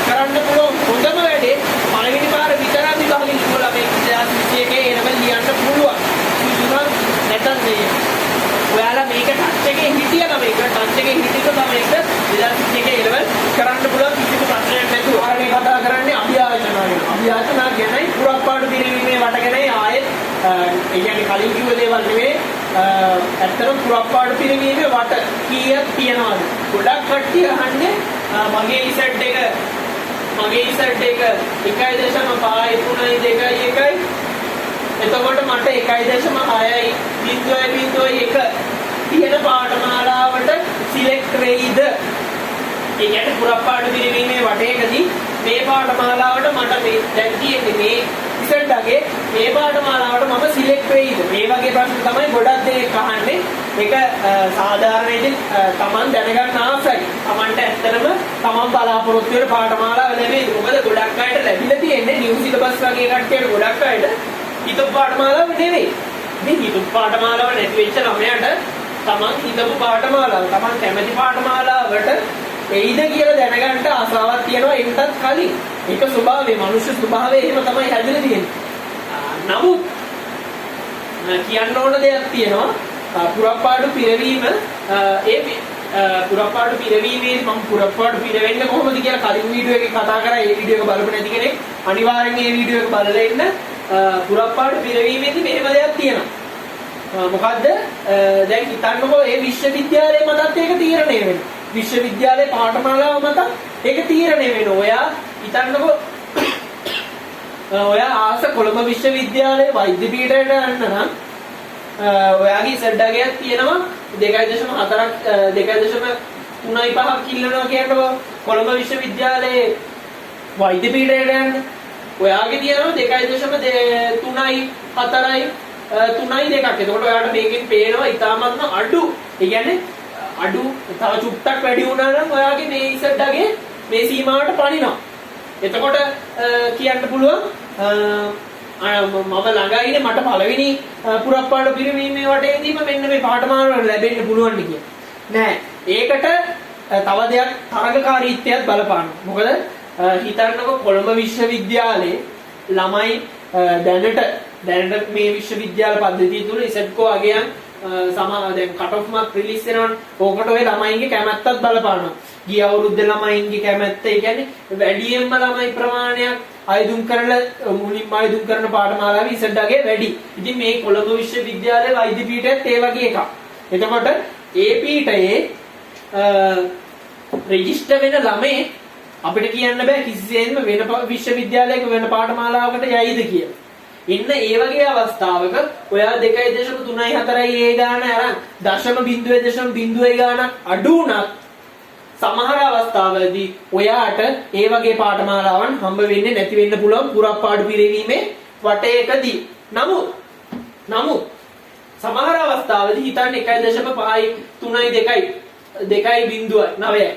කරන්න පුළුවන් හොඳම වැඩේ පළවෙනි පාර විතරක් විභාගෙ ඉස්සලා මේ 2021 එනම ලියන්න පුළුවන්. සුදුනම් නැතන් නේ. ඔයාලා මේක ටච් එකේ හිටිය ළමයි ටච් එකේ හිටිත ළමයිට 2021 එනම කරන්න පුළුවන් කිසිම ප්‍රශ්නයක් නැතුව. ආරේ කතා කරන්නේ අභියාචනා ගැන. අභියාචනා ගැනයි පුරප්පාඩු පිළිවීමේ වට ගැනයි ආයෙත් ඒ කියන්නේ කලින් කිව්ව දේවල් නෙවෙයි ඇත්තටම පුරප්පාඩු පිළිවීමේ වට කීයක් තියනවද? ගොඩක් කට්ටිය අහන්නේ මගේ ඉසෙට් එක 1.5 එතකොට මට 1.6යි 0.1 තියෙන පාඨමාලාවට සිලෙක්ට් වෙයිද? ඒ කියන්නේ පුරප්පාඩු පිළිවීමේ වටේකදී මේ පාඨමාලාවට මට මේ දැන් තියෙන්නේ මේ ඉසෙට්ගේ මේ පාඨමාලාවට මම සිලෙක්ට් වෙයිද? මේ වගේ ප්‍රශ්න තමයි ගොඩක් දෙනෙක් අහන්නේ. ඒක සාධාරණයෙන් Taman දැනගන්න ආසයි. Tamanට ඇත්තටම Taman බලාපොරොත්තු වෙන පාඨමාලාව ලැබෙයි. මොකද ගොඩක් අයට ලැබිලා තියෙන්නේ නිව් සිලබස් වගේ කට්ටියට ගොඩක් අයට හිතපු පාඨමාලාව නෙවෙයි. ඉතින් හිතපු පාඨමාලාව නැති වෙච්ච ළමයාට Taman හිතපු පාඨමාලාව Taman කැමති පාඨමාලාවට එයිද කියලා දැනගන්න ආසාවක් තියෙනවා ඒකටත් කලින්. ඒක ස්වභාවය, මනුෂ්‍ය ස්වභාවය එහෙම තමයි හැදෙලා තියෙන්නේ. නමුත් කියන්න ඕන දෙයක් තියෙනවා. පුරප්පාඩු පිරවීම පුරප්පාඩු පිරවීමේ මම පුරප්පාඩු පිරවෙන්න කොහොමද කියලා කලින් වීඩියෝ එකේ කතා කරා. ඒ වීඩියෝ එක බලපු නැති කෙනෙක් අනිවාර්යෙන් ඒ වීඩියෝ එක බලලා ඉන්න. පුරප්පාඩු පිරවීමේදී මෙහෙම දෙයක් තියෙනවා. මොකද්ද? දැන් හිතන්නකෝ මේ විශ්වවිද්‍යාලයේ මතත් ඒක තීරණය වෙනවා. විශ්වවිද්‍යාලයේ පාඨමාලාව මත ඒක තීරණය වෙනවා. ඔයා හිතන්නකෝ ඔයා ආස කොළඹ විශ්වවිද්‍යාලයේ වෛද්‍ය පීඨයට යන්න නම් ඔයාගේ සෙඩ්ඩාගයක් තියෙනවා 2.4ක් 2.3.5ක් කිල්ලනවා කියනකොට කොළඹ විශ්වවිද්‍යාලයේ වෛද්‍ය පීඨයට යන්න ඔයාගේ තියෙනවා 2.3යි 4යි 3යි 2ක්. එතකොට ඔයාලට මේකෙන් පේනවා ඊටාත්ම අඩු. ඒ කියන්නේ අඩු තව චුට්ටක් වැඩි වුණා නම් ඔයාගේ මේ සෙඩ්ඩාගේ මේ සීමාවට පනිනවා. එතකොට කියන්න පුළුවන් මම ළඟයිනේ මට පළවෙනි පුරප්පාඩු පිරිවීමේ වටේදීම මෙන්න මේ පාඨමාලාව ලැබෙන්න පුළුවන් කියලා. නෑ. ඒකට තව දෙයක් තරඟකාරීත්වයක් බලපානවා. මොකද හිතන්නකො කොළඹ විශ්වවිද්‍යාලයේ ළමයි දැනට මේ විශ්වවිද්‍යාල පද්ධතිය තුල ඉසෙට්කෝ අගයන් දැන් කට් ඔෆ් මාක් රිලීස් වෙනවනේ. ඕකට ඔය ළමයින්ගේ කැමැත්තත් බලපානවා. ගිය අවුරුද්දේ ළමයින්ගේ කැමැත්ත, ඒ කියන්නේ වැඩියෙන්ම ළමයි ප්‍රමාණයක් ආයුධම් කරන පාඨමාලාවේ ඉසෙට්ගේ වැඩි. ඉතින් මේ කොළඹ විශ්වවිද්‍යාලයේ වෛද්‍ය පීඨයත් ඒ වගේ එකක්. එතකොට ඒ පීඨයේ රෙජිස්ටර් වෙන ළමයි අපිට කියන්න බෑ කිසිසේත්ම වෙන විශ්වවිද්‍යාලයක වෙන පාඨමාලාවකට යයිද කියලා. ඉන්න ඒ වගේ අවස්ථාවක ඔයා 2.3යි 4යි ඒ ගාන අරන් 0.0 ගානක් අඩු වුණත් සමහර අවස්ථාවලදී ඔයාට ඒ වගේ පාඨමාලාවන් හම්බ වෙන්නේ නැති වෙන්න පුළුවන් පුරප්පාඩු පිරවීමේ වටේකදී. නමුත් සමහර අවස්ථාවලදී හිතන්න 1.5යි 3යි 2යි 2.9යි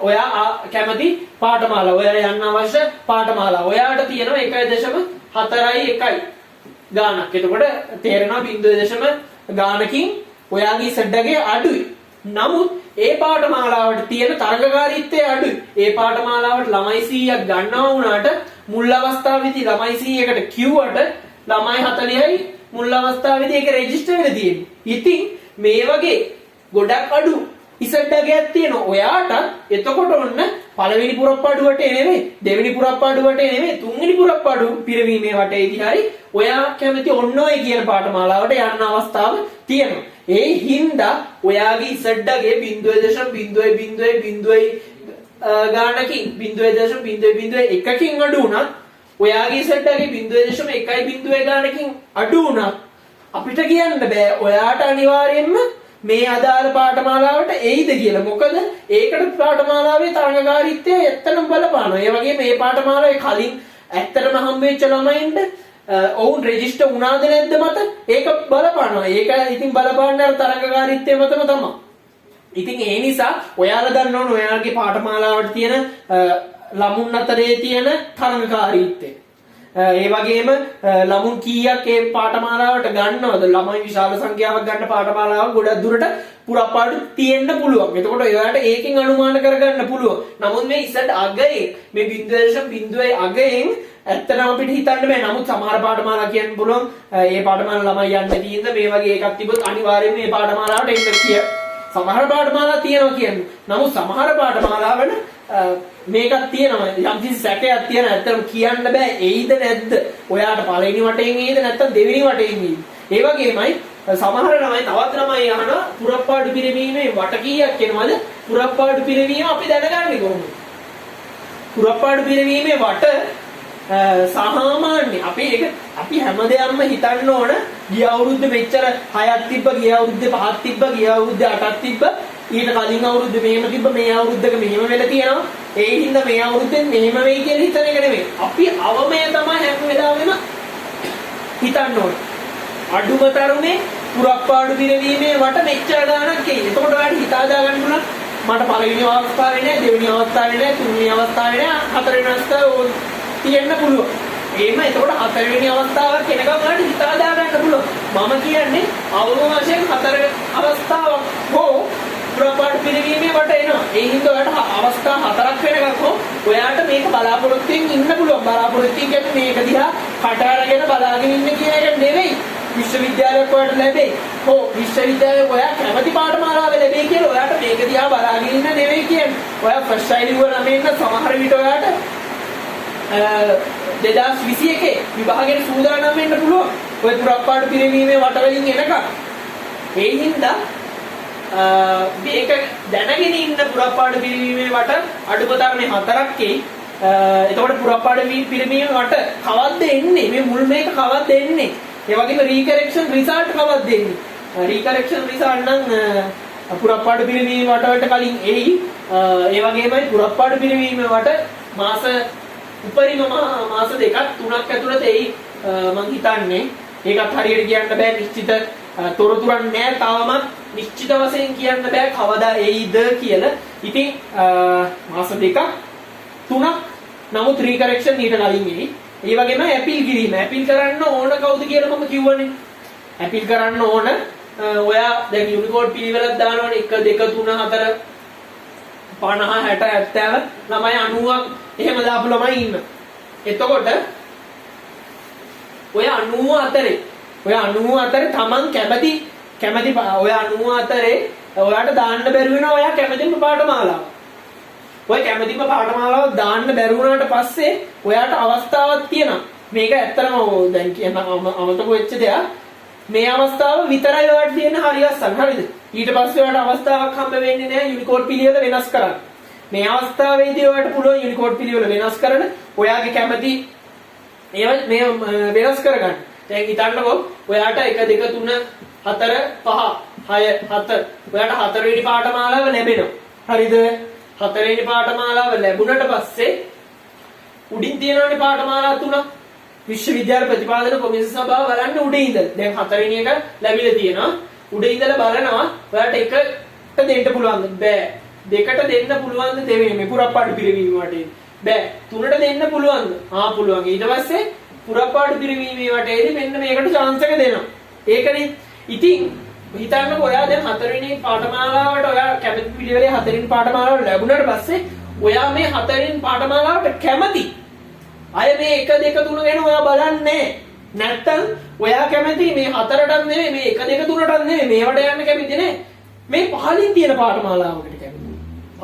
ඔයා කැමති පාඨමාලාව ඔයා යන්න අවශ්‍ය පාඨමාලාව ඔයාට තියෙනවා 1.4යි 1යි ගානක්. එතකොට තේරෙනවා 0.0 ගානකින් ඔයාගේ Z එකේ අඩුයි. නමුත් ඒ පාඨමාලාවට තියෙන තරඟකාරීත්වය අඩුයි. ඒ පාඨමාලාවට ළමයි 100ක් ගන්නවා වුණාට මුල් අවස්ථාවේදී ළමයි 100කට කිව්වට ළමයි 40යි මුල් අවස්ථාවේදී ඒක රෙජිස්ටර් වෙලා තියෙන්නේ. ඉතින් මේ වගේ ගොඩක් අඩු ඉසඩ්ඩගයක් තියෙනවා. ඔයාට එතකොට ඔන්න පළවෙනි පුරප්පාඩුවට නෙමෙයි, දෙවෙනි පුරප්පාඩුවට නෙමෙයි, තුන්වෙනි පුරප්පාඩු පිරවීමේ වටේදී හරි ඔයා කැමති ඔන්න ඔය කියන පාඨමාලාවට යන්න අවස්ථාව තියෙනවා. ඒ හින්දා ඔයාගේ ඉසඩ්ඩගේ 0.000 ගානකින් 0.001කින් අඩු වුණත් ඔයාගේ ඉසඩ්ඩගේ 0.1 ගානකින් අඩු වුණත් අපිට කියන්න බෑ ඔයාට අනිවාර්යයෙන්ම මේ අදාළ පාඨමාලාවට එයිද කියලා. මොකද ඒකට පාඨමාලාවේ තරඟකාරීත්වය ඇත්තටම බලපානවා. ඒ වගේ මේ පාඨමාලාවේ කලින් ඇත්තටම හම්බෙච්ච ළමයින්ට ඔවුන් රෙජිස්ටර් වුණාද නැද්ද මත ඒක බලපානවා. ඒක ඉතින් බලපාන්නේ අර තරඟකාරීත්වය මතම තමයි. ඉතින් ඒ නිසා ඔයාලා දන්න ඕන ඔයාගේ පාඨමාලාවට තියෙන ළමුන් අතරේ තියෙන තරඟකාරීත්වය. ඒ වගේම ළමුන් කීයක් ඒ පාඨමාලාවට ගන්නවද? ළමයි විශාල සංඛ්‍යාවක් ගන්න පාඨමාලාවක් ගොඩක් දුරට පුරප්පාඩු තියෙන්න පුළුවන්. එතකොට ඔයාලට ඒකෙන් අනුමාන කරගන්න පුළුවන්. නමුත් මේ ඉස්සට අගයෙන් මේ 0.0 අගයෙන් ඇත්තටම අපිට හිතන්න බෑ. නමුත් සමහර පාඨමාලා කියන්න පුළුවන් ඒ පාඨමාලා ළමයි යන්නේ තියෙන මේ වගේ එකක් තිබුත් අනිවාර්යයෙන්ම මේ පාඨමාලාවට එන්න කිය. සමහර පාඨමාලා තියෙනවා කියන්නේ. නමුත් සමහර පාඨමාලාවල මේකක් තියෙනවා යම්කිසි සැකයක් තියෙන ඇත්තටම කියන්න බෑ එයිද නැද්ද ඔයාට පළවෙනි වටේන් එයිද නැත්නම් දෙවෙනි වටේන් එයිද ඒ වගේමයි සමහර ළමයි තවත් ළමයි අහනවා පුරප්පාඩු පිරවීමේ වට කීයක් එනවද පුරප්පාඩු පිරවීම අපි දැනගන්නේ කොහොමද පුරප්පාඩු පිරවීමේ වට සාමාන්‍ය අපි හැමදේම හිතන්න ඕන ගිය අවුරුද්දේ මෙච්චර 6ක් තිබ්බ ගිය අවුරුද්දේ 5ක් තිබ්බ ගිය අවුරුද්දේ 8ක් තිබ්බ ඊට කලින් අවුරුද්දේ මෙහෙම තිබ්බ මේ අවුරුද්දක මෙහෙම වෙලා තියෙනවා ඒ හින්දා මේ අවුරුද්දෙන් මෙහෙම වෙයි කියලා හිතන එක නෙමෙයි අපි අවමය තමයි හැම වෙලාවෙම හිතන්න ඕන අඩුම තරමේ පුරප්පාඩු පිරවීමේ වට මෙච්චර ගාණක් එයි එතකොට ඔයාලට හිතා දාගන්න පුළුවන් මට පළවෙනි අවස්ථාවේ නෑ දෙවෙනි අවස්ථාවේ නෑ තුන්වෙනි අවස්ථාවේ නෑ හතරවෙනි අවස්ථාවේ තියෙන්න පුළුවන්. එහෙම එතකොට හතරවෙනි අවස්ථාවක් එනකම් ඔයාලට හිතා දාගන්න පුළුවන්. මම කියන්නේ අවම වශයෙන් හතර අවස්ථාවක් හෝ පුරප්පාඩු පිරවීමේ වට එනවා. ඒ හින්දා ඔයාලට අවස්ථා හතරක් වෙනකම් හෝ ඔයාලට මේක බලාපොරොත්තුෙන් ඉන්න පුළුවන්. බලාපොරොත්තුෙන් කියන්නේ මේක දිහා කට අරගෙන බලාගෙන ඉන්න කියන එක නෙවෙයි. විශ්වවිද්‍යාලයක් ඔයාලට ලැබෙයි. හෝ විශ්වවිද්‍යාලයේ ඔයා කැමති පාඨමාලාව ලැබෙයි කියලා ඔයාලට මේක දිහා බලාගෙන ඉන්න නෙවෙයි කියන්නේ. ඔයා ෆස්ට් ශෛලී වල ළමයින්ට සමහර විට ඔයාලට 2021 විභාගයට සූදානම් වෙන්න පුළුවන්. ඔය පුරප්පාඩු පිරවීමේ වටවලින් එනකම්. ඒ හින්දා මේක දැනගෙන ඉන්න පුරප්පාඩු පිරවීමේ වට අඩුපතරනේ 4ක් එයි. එතකොට පුරප්පාඩු පිරවීමේ වට කවද්ද එන්නේ? මේ මුල් මේක කවද්ද එන්නේ? ඒ වගේම රීකරෙක්ෂන් රිසල්ට් කවද්ද එන්නේ? රීකරෙක්ෂන් රිසල්ට් නම් පුරප්පාඩු පිරවීමේ වට වලට කලින් එයි. ඒ වගේමයි පුරප්පාඩු පිරවීමේ වට මාස උපරිම මාස දෙකක් තුනක් ඇතුළත එයි මං හිතන්නේ. ඒකත් හරියට කියන්න බෑ නිශ්චිත තොරතුරක් නෑ තාමත් නිශ්චිත වශයෙන් කියන්න බෑ කවදා එයිද කියලා. ඉතින් මාස දෙකක් තුනක් නමුත් රීකරෙක්ෂන් ඊට කලින් එයි. ඒ වගේම ඇපීල් කිරීම. ඇපීල් කරන්න ඕන කවුද කියලා මම කිව්වනේ. ඇපීල් කරන්න ඕන ඔයා දැන් යුනිකෝඩ් පිළිවෙලක් දානවනේ 1 2 3 4 50 60 70 ළමයි 90ක් එහෙම දාපු ළමයි ඉන්න. එතකොට ඔය 90 අතරේ තමන් කැමති ඔය 90 අතරේ ඔයාට දාන්න බැරි වෙනවා ඔයා කැමතිම පාඨමාලාව. ඔය කැමතිම පාඨමාලාව දාන්න බැරි වුණාට පස්සේ ඔයාට අවස්ථාවක් තියෙනවා. මේක ඇත්තටම දැන් කියන අමතක වෙච්ච දෙයක්. මේ අවස්ථාව විතරයි ඔයාට තියෙන හරියස්සන් හරිද? ඊට පස්සේ ඔයාට අවස්ථාවක් හම්බ වෙන්නේ නැහැ යුනිකෝඩ් පිළිවෙල වෙනස් කරන්න. මේ අවස්ථාවේදී ඔයාලට පුළුවන් යුනිකෝඩ් පිළිවෙල වෙනස් කරන්න ඔයාගේ කැමති ඒවා මේ වෙනස් කරගන්න. දැන් හිතන්නකෝ ඔයාට 1 2 3 4 5 6 7 ඔයාට හතරවෙනි පාඨමාලාව ලැබෙනවා. හරිද? හතරවෙනි පාඨමාලාව ලැබුණට පස්සේ උඩින් තියෙනවනේ පාඨමාලා 3. විශ්වවිද්‍යාල ප්‍රතිපාදන කොමිසම සභාව බලන්න උඩින් ඉඳලා. දැන් හතරවෙනි එක ලැබිලා තියෙනවා. උඩින් ඉඳලා බලනවා ඔයාට එකට දෙන්න පුළුවන්ද? බෑ. දෙකට දෙන්න පුළුවන්ද දෙවෙනි මේ පුරප්පාඩු පිරවීම වටේ බෑ තුනට දෙන්න පුළුවන්ද පුළුවන් ඊට පස්සේ පුරප්පාඩු පිරවීමේ වටේදී මෙන්න මේකට chance එක දෙනවා ඒකනේ ඉතින් හිතන්නකෝ ඔයා දැන් හතරවෙනි පාඨමාලාවට ඔයා කැමති පිළිවෙලේ හතරවෙනි පාඨමාලාවට ලැබුණාට පස්සේ ඔයා මේ හතරවෙනි පාඨමාලාවට කැමති. අය මේ 1 2 3 ගැන ඔයා බලන්නේ නැත්තම් ඔයා කැමති මේ හතරටත් නෙමෙයි මේ 1 2 3ටත් නෙමෙයි මේවට යන්න කැමති නේ. මේ පහලින් තියෙන පාඨමාලාවකට කැමති.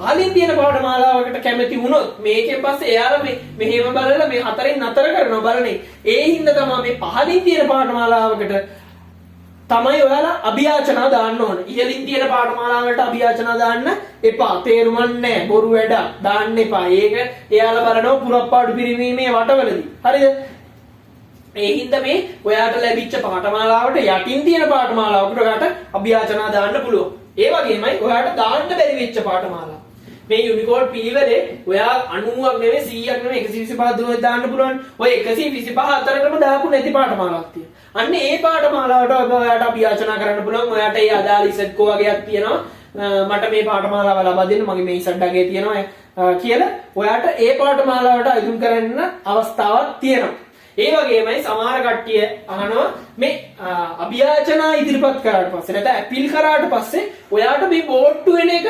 පහලින් තියෙන පාඨමාලාවකට කැමති වුණොත් මේකෙන් පස්සේ එයාලා මෙහෙම බලලා මේ හතරෙන් නතර කරනවා බලන්නේ. ඒ හින්දා තමයි මේ පහලින් තියෙන පාඨමාලාවකට තමයි ඔයාලා අභියාචනා දාන්න ඕන. ඉහළින් තියෙන පාඨමාලාවලට අභියාචනා දාන්න එපා. තේරුමක් නැහැ. බොරු වැඩ දාන්න එපා. ඒක එයාලා බලනවා පුරප්පාඩු පිරිමීමේ වටවලදී. හරිද? ඒ හින්දා මේ ඔයාට ලැබිච්ච පාඨමාලාවට යටින් තියෙන පාඨමාලාවකට ඔයාට අභියාචනා දාන්න පුළුවන්. ඒ වගේමයි ඔයාට දාන්න බැරි වෙච්ච පාඨමාලා. මේ යුනිකෝඩ් පිළිවෙලේ ඔයා 90ක් නෙවෙයි 100ක් නෙවෙයි 125 දුරට දාන්න පුළුවන්. ඔය 125 අතරටම දාපු නැති පාඨමාලාවක් තියෙනවා. අන්න ඒ පාඨමාලාවට ඔයාට අභියාචනා කරන්න පුළුවන්. ඔයාට ඒ අදාළ ඉසෙට් කෝ වගේක් තියෙනවා. මට මේ පාඨමාලාව ලබා දෙන්න මගේ මේ ඉසෙට් අගේ තියෙනවා කියලා ඔයාට ඒ පාඨමාලාවට අයිතුම් කරන්න අවස්ථාවක් තියෙනවා. ඒ වගේමයි සමහර කට්ටිය අහනවා මේ අභියාචනා ඉදිරිපත් කරාට පස්සේ නැත්නම් අපීල් කරාට පස්සේ ඔයාට මේ බෝට්ටු වෙන එක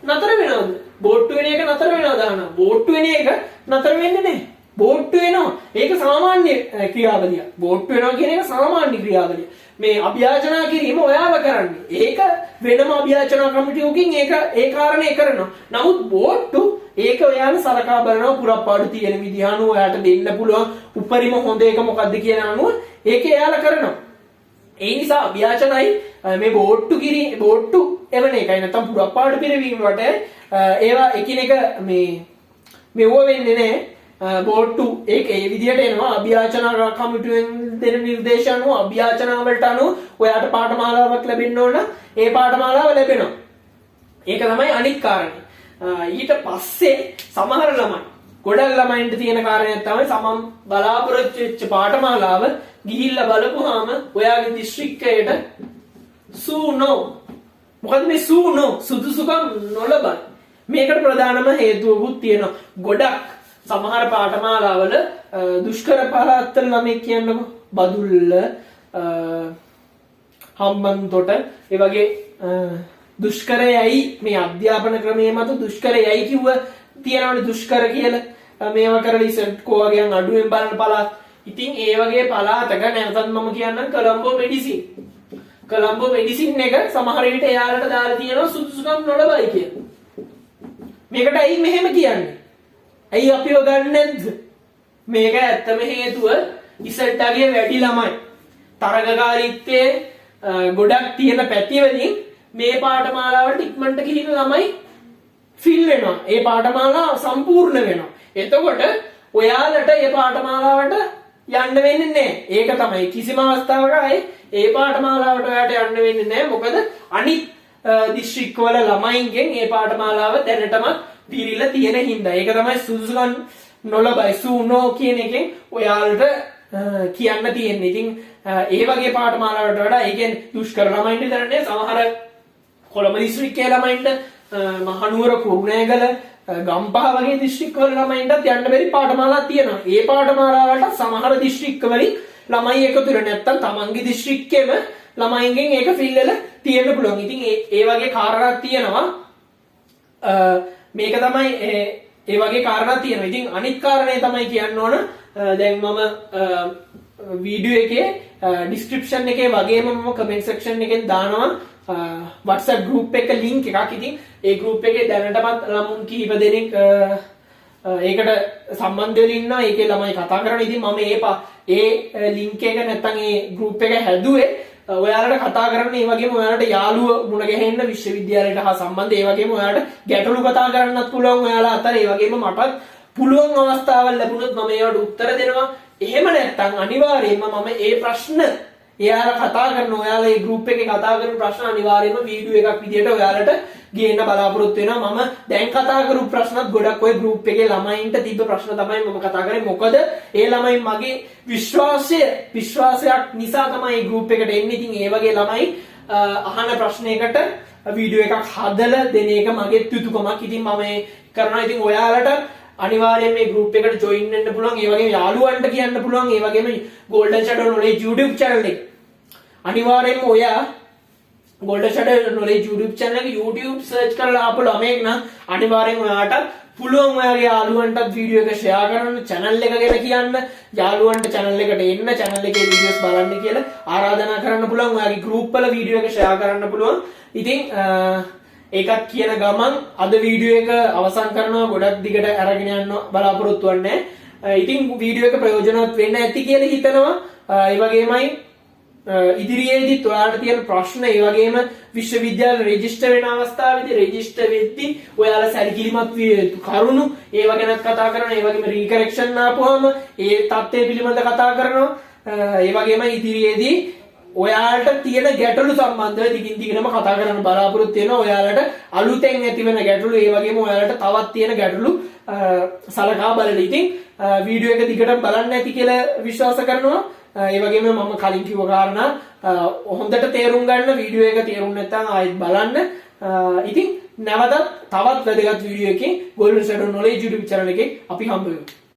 නතර වෙනවද? බෝට්ටු වෙන එක නතර වෙනවද අහනවා. බෝට්ටු වෙන එක නතර වෙන්නේ නැහැ. බෝට්ටු වෙනවා. ඒක සාමාන්‍ය ක්‍රියාවලිය. බෝට්ටු වෙනවා කියන එක සාමාන්‍ය ක්‍රියාවලිය. මේ අභියාචනා කිරීම ඔයාලා කරන්නේ. ඒක වෙනම අභියාචනා කමිටුවකින් ඒක ඒ කාරණේ කරනවා. නමුත් බෝට්ටු ඒක ඔයාලා සලකා බලනවා පුරප්පාඩු තියෙන විදිහ අනුව ඔයාට දෙන්න පුළුවන් උපරිම හොඳ එක මොකද්ද කියන අනුව ඒක එයාලා කරනවා. ඒ නිසා අභියාචනයි මේ බෝට්ටු එවන එකයි නැත්නම් පුරප්පාඩු පිරවීම වට ඒවා එකිනෙක මෙව වෙන්නේ නැහැ. බෝට්ටු ඒක ඒ විදිහට එනවා. අභියාචනා කමිටුවෙන් දෙන නිර්දේශ අනුව අභියාචනා වලට අනුව ඔයාට පාඨමාලාවක් ලැබෙන්න ඕන. ඒ පාඨමාලාව ලැබෙනවා. ඒක තමයි අනිත් කාරණේ. ඊට පස්සේ සමහර ළමයි ගොඩක් ළමයින්ට තියෙන කාරණයක් තමයි සමම් බලාපොරොත්තු වෙච්ච පාඨමාලාව ගිහිල්ලා බලපුවාම ඔයාගේ දිස්ත්‍රික්කයට සූනෝ මොකද මේ සූනෝ සුදුසුකම් නොලබන මේකට ප්‍රධානම හේතුවකුත් තියෙනවා. ගොඩක් සමහර පාඨමාලාවල දුෂ්කර පළාත්වල ළමයි කියන්නකො බදුල්ල හම්බන්තොට ඒ වගේ දුෂ්කරයයි මේ අධ්‍යාපන ක්‍රමයේ මත දුෂ්කරයයි කිව්ව තියනවනේ දුෂ්කර කියලා මේවා කරලා ඉසෙට් කෝ වගේ අඩුවෙන් බලන පළාත්. ඉතින් ඒ වගේ පළාතක නැවතත් මම කියන්නම් කොළඹ මෙඩිසින්. කොළඹ මෙඩිසින් එක සමහර විට එයාලට දාලා තියෙනවා සුදුසුකම් නොලබයි කියලා. මේකට ඇයි මෙහෙම කියන්නේ? ඇයි අපිව ගන්න නැද්ද? මේක ඇත්තම හේතුව ඉසෙට් අගේ වැඩි ළමයි. තරගකාරීත්වයේ ගොඩක් තියෙන පැතිවලින් මේ පාඨමාලාවලට ඉක්මනට ගිහින් ළමයි ෆිල් වෙනවා. ඒ පාඨමාලාව සම්පූර්ණ වෙනවා. එතකොට ඔයාලට ඒ පාඨමාලාවට යන්න වෙන්නේ නැහැ. ඒක තමයි කිසිම අවස්ථාවක ඒ පාඨමාලාවට ඔයාලට යන්න වෙන්නේ නැහැ. මොකද අනිත් දිස්ත්‍රික්කවල ළමයින්ගෙන් ඒ පාඨමාලාව දැනටම පිරීලා තියෙන හින්දා. ඒක තමයි සුදුසුකම් නොලබයි සූනෝ කියන එකෙන් ඔයාලට කියන්න තියෙන්නේ. ඉතින් ඒ වගේ පාඨමාලාවලට වඩා ඒ කියන්නේ දුෂ්කර ළමයින්ට දරන්නේ සමහර කොළඹ දිස්ත්‍රික්කයේ ළමයින්ට මහනුවර කුරුණෑගල ගම්පහ වගේ දිස්ත්‍රික්කවල ළමයින්ටත් යන්න බැරි පාඨමාලා තියෙනවා. ඒ පාඨමාලාවලට සමහර දිස්ත්‍රික්කවලින් ළමයි එකතු වෙලා නැත්තම් තමන්ගේ දිස්ත්‍රික්කෙම ළමයින්ගෙන් ඒක ෆිල් වෙලා තියෙන්න පුළුවන්. ඉතින් ඒ වගේ කාරණා තියෙනවා. මේක තමයි ඒ වගේ කාරණා තියෙනවා. ඉතින් අනිත් කාරණේ තමයි කියන්න ඕන දැන් මම වීඩියෝ එකේ ඩිස්ක්‍රිප්ෂන් එකේ වගේම මම කමෙන්ට් සෙක්ෂන් එකෙන් දානවා WhatsApp group එක link එකක්. ඉතින් ඒ group එකේ දැනටමත් ළමුන් කිහිප දෙනෙක් ඒකට සම්බන්ධ වෙලා ඉන්නවා. ඒකේ ළමයි කතා කරනවා. ඉතින් මම ඒ link එක නැත්තම් ඒ group එක හැදුවේ ඔයාලට කතා කරන්න, ඒ වගේම ඔයාලට යාළුවෝ මුණ ගැහෙන්න විශ්වවිද්‍යාලයට හා සම්බන්ධ, ඒ වගේම ඔයාලට ගැටලු කතා කරන්නත් පුළුවන් ඔයාලා අතර. ඒ වගේම මටත් පුළුවන් අවස්ථාවල් ලැබුණොත් මම ඒවට උත්තර දෙනවා. එහෙම නැත්තම් අනිවාර්යයෙන්ම මම ඒ ප්‍රශ්න එයාලා කතා කරන ඔයාලා මේ group එකේ කතා කරන ප්‍රශ්න අනිවාර්යයෙන්ම වීඩියෝ එකක් විදියට ඔයාලට ගේන්න බලාපොරොත්තු වෙනවා. මම දැන් කතා කරපු ප්‍රශ්නත් ගොඩක් ඔය group එකේ ළමයින්ට තිබ්බ ප්‍රශ්න තමයි මම කතා කරේ. මොකද ඒ ළමයි මගේ විශ්වාසයක් නිසා තමයි මේ group එකට එන්නේ. ඉතින් ඒ වගේ ළමයි අහන ප්‍රශ්නයකට වීඩියෝ එකක් හදලා දෙන එක මගේ යුතුයකමක්. ඉතින් මම කරනවා. ඉතින් ඔයාලට අනිවාර්යයෙන් මේ group එකට join වෙන්න පුළුවන්. ඒ වගේම යාළුවන්ට කියන්න පුළුවන්. ඒ වගේම Golden Shadow Knowledge YouTube channel එක අනිවාර්යයෙන්ම ඔයා golden shadow knowledge YouTube channel එක YouTube search කරලා ආපු ළමයෙක් නම් අනිවාර්යෙන් ඔයාට පුළුවන් ඔයාගේ යාළුවන්ටත් වීඩියෝ එක ෂෙයා කරන්න, channel එක ගැන කියන්න, යාළුවන්ට channel එකට එන්න, channel එකේ videos බලන්න කියලා ආරාධනා කරන්න පුළුවන්. ඔයාගේ group වල වීඩියෝ එක ෂෙයා කරන්න පුළුවන්. ඉතින් ඒකත් කියන ගමන් අද වීඩියෝ එක අවසන් කරනවා. ගොඩක් දිගට අරගෙන යන්න බලාපොරොත්තු වෙන්නේ. ඉතින් වීඩියෝ එක ප්‍රයෝජනවත් වෙන්න ඇති කියලා හිතනවා. ඒ වගේමයි ඉදිරියේදීත් ඔයාලට තියෙන ප්‍රශ්න, ඒ වගේම විශ්වවිද්‍යාල රෙජිස්ටර් වෙන අවස්ථාවේදී රෙජිස්ටර් වෙද්දී ඔයාලා සැලකිලිමත් විය යුතු කරුණු ඒව ගැනත් කතා කරනවා. ඒ වගේම රීකරෙක්ෂන් ආපුවම ඒ தත්ත්වය පිළිබඳ කතා කරනවා. ඒ වගේම ඉදිරියේදී ඔයාලට තියෙන ගැටලු සම්බන්ධව දිගින් දිගටම කතා කරන්න බලාපොරොත්තු වෙනවා. ඔයාලට අලුතෙන් ඇතිවෙන ගැටලු, ඒ වගේම ඔයාලට තවත් තියෙන ගැටලු සලකා බලන්න. ඉතින් වීඩියෝ එක දිගටම බලන්න ඇති කියලා විශ්වාස කරනවා. ඒ වගේම මම කලින් කිව්ව කාරණා හොඳට තේරුම් ගන්න, වීඩියෝ එක තේරුම් නැත්නම් ආයෙත් බලන්න. ඉතින් නැවතත් තවත් වැදගත් වීඩියෝ එකකින් Golden Shadow Knowledge YouTube channel එකේ අපි හම්බ වෙමු.